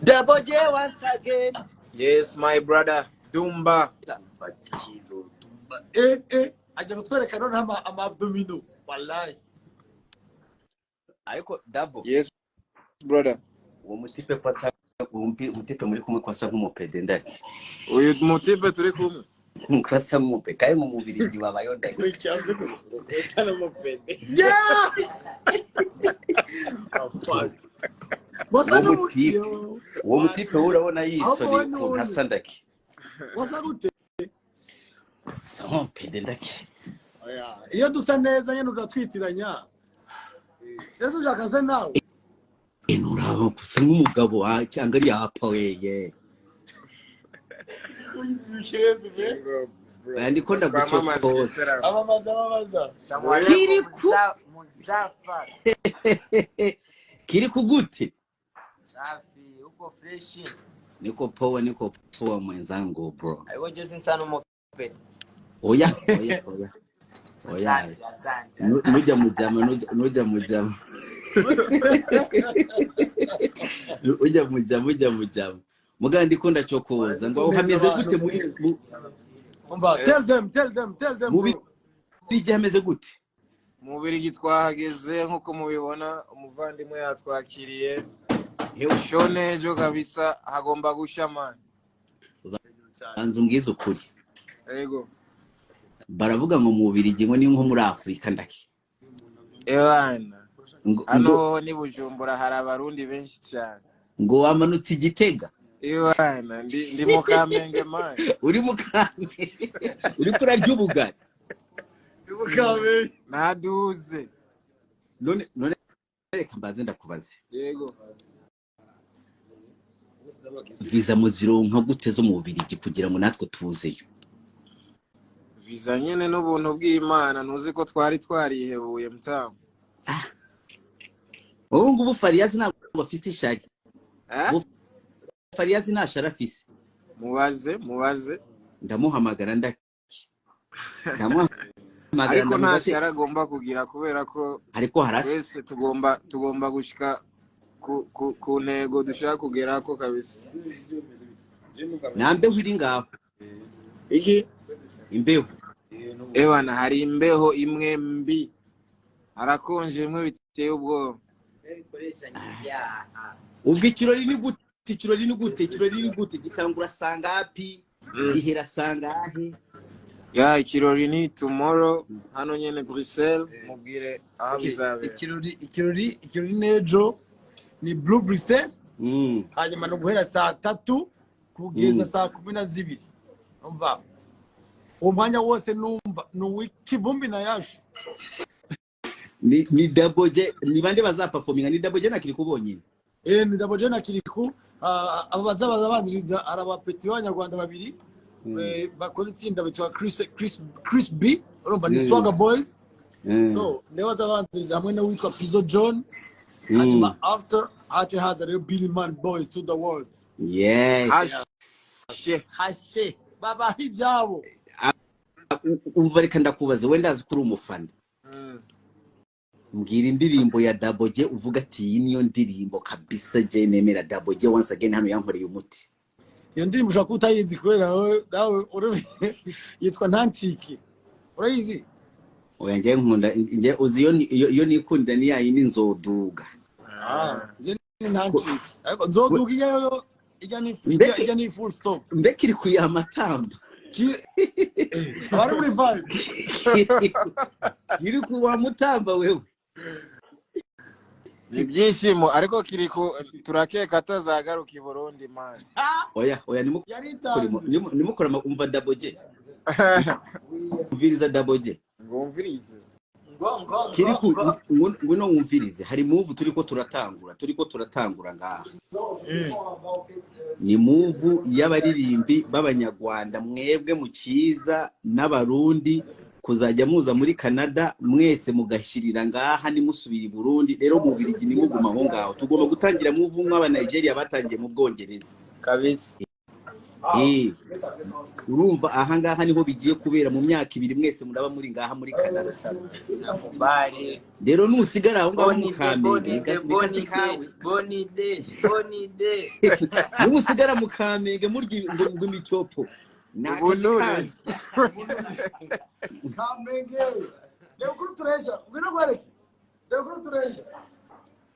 Bagiye once again. Yes, my brother. Dumba. Dumba. Ajya kutwereka none ama-abdomino. Wallahi. Ariko Dabo. Yes, brother. Uwo mutipe pata umutipe muri kumwe kwasa nk'umupede ndaki. Uyu mutipe turi kumwe. Kwasa nk'umupe kai mu mubiri gibabayo ndaki. Wikianze kana mupede. Yeah. Wasa n'umutipe. Uwo mutipe urabona yisoni ku ntasa ndaki. Wasa gute? Nk'umupede ndaki. Oya, iyo dusa neza nyene uratwitiranya. Yesu jakaze nawe. Enurabo kusa nk'umugabo cyangwa ari yapa weye. Ndiko ndagucokoza. Abamaza. Kirikou. Muzafa. Kirikou gute? Safi, uko fresh. Niko poa mwenzangu bro. Aiwo jesi sana mopete. Oya. Asante. Nuja mujama. Uja mujama. Muga ndiko ndacokoza ngo hameze gute muri Umba, tell them. Mubiri hameze gute? Mubiri gitwahageze nkuko mubibona umuvandimwe yatwakiriye. Shone ejo kabisa hagomba gushamana. Banzu ngize ukuri. Yego. Baravuga ngo mubiri gingo ni nko muri Afrika ndaki. Ewana. Ano ni Bujumbura hari abarundi benshi cyane. Ngo wamanutse Igitega. Ewana ndi mu Kamenge man. Uri mu Kamenge. Uri kurarya ubugari. Kamenge. Naduze. None reka mbaze ndakubaze. Yego. Visa muzironka gute zo mu Bubiligi kugira ngo natwe tuzeyo? Visa nyene n'ubuntu bw'Imana ntuzi ko twari twarihebuye mutamu. Wowe ngubu Fariyazi ntabwo bafite ishari. Fariyazi nta shara afise. Mubaze. Ndamuhamagara ndaki. Ariko nta shara agomba kugira kubera ko ariko harashe. Wese tugomba gushika ku ntego dushaka kugera ko kabisa. Nambe wiri ngaho. Iki? Imbeho. Ewana hari imbeho imwe mbi. Harakonje imwe biteye ubwo. Ubwo ikirori ni gute gitangura sangapi gihera sangahe? Ya ikirori ni tomorrow hano nyene Bruxelles mubwire aho bizabe. Ikirori nejo ni Blue Bruxelles. Hanyuma no guhera saa 3 kugeza saa 12. Umva. Umwanya wose numva nuwikibumbi na yashu. Ni Daboje ni bande bazaperforminga ni Daboje na Kirikou bonyine. Ni Daboje na Kirikou aba bazabaniriza arabapeti b'Abanyarwanda babiri bakoze itsinda bitwa Chris B urumva ni Swagger Boys. So niwe bazabaniriza hamwe na witwa Pizzo John. Hanyuma after haza rero Billy Man Boys to the world. Yes. Hashe baba hibyabo. Umva reka ndakubaza wenda azi kuri umufana. Mbwira indirimbo ya Daboje uvuga ati iyi niyo ndirimbo kabisa je nemera Daboje once again hano yankoreye umuti. Iyo ndirimbo ushaka utayizi kubera nawe yitwa Ntancike. Urayizi? Oya ngiye nkunda ngiye uzi iyo nikunda ni yayindi nzoduga. Je Ntancike. Ariko nzoduga iyo ijya ni full stop. Mbekiri kuyamatamba. Bari muri vibe. Kirikou wa mutamba wewe. Ni byishimo ariko Kirikou turakeka atazagaruka i Burundi man. Oya nimukora umva Daboje. Umviriza Daboje. Ngumvirize. Kirikou ngwino wumvirize hari move turiko turatangura ngaha. Ni move y'abaririmbi b'Abanyarwanda mwebwe mu Kiza n'Abarundi kuzajya muza muri Canada mwese mugashirira ngaha ni musubira i Burundi rero mu Bubiligi ni muguma aho ngaho tugomba gutangira move nk'aba Nigeria batangiye mu Bwongereza kabisa. urumva aha ngaha niho bigiye kubera mu myaka 2 mwese muraba muri ngaha muri Canada. Rero nusigara aho ngaho mu Kamenge bonide nusigara mu Kamenge murya ngo imicopo ubunure Kamenge leo kuri turesha ngwino gwareke leo kuri turesha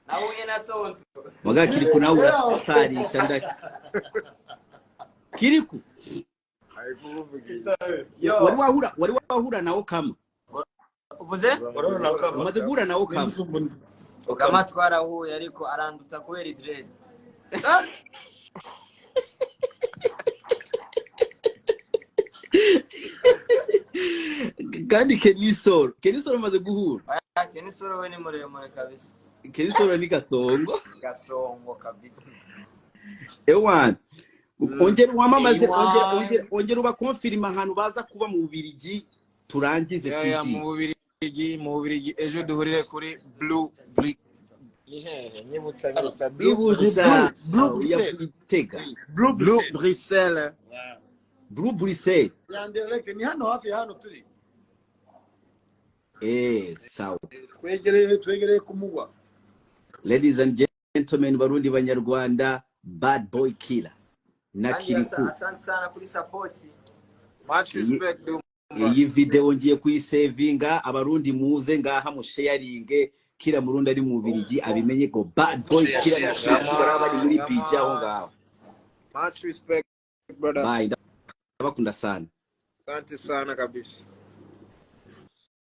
nahuye na tonto Muga Kirikou nawe uratarisha ndaki Kirikou wari wahura nawo kama uvuze umaze guhura nawo kama kama twarahuye ariko aranduta kubera dread kandi Kenisoro umaze guhura Kenisoro we ni muremure kabisa Kenisoro ni gasongo kabisa ewan ongera wamamaze ongera uba confirm ahantu baza kuba mu Bubirigi turangize mu Bubirigi ejo duhurire kuri Blue Bruxelles Blue Bruxelles yandeleke ni hano hafi hano turi sawa twegereye kumugwa. Ladies and gentlemen barundi banyarwanda bad boy killer na Kirikou asante sana kuri support much respect iyi video ngiye kuyisavinga abarundi muze ngaha mu sharing kira murundi ari mu Bubirigi abimenye ko bad boy killer bari muri Bagiye aho ngaho. Much respect brother. Bye ndabakunda sana. Asante sana kabisa.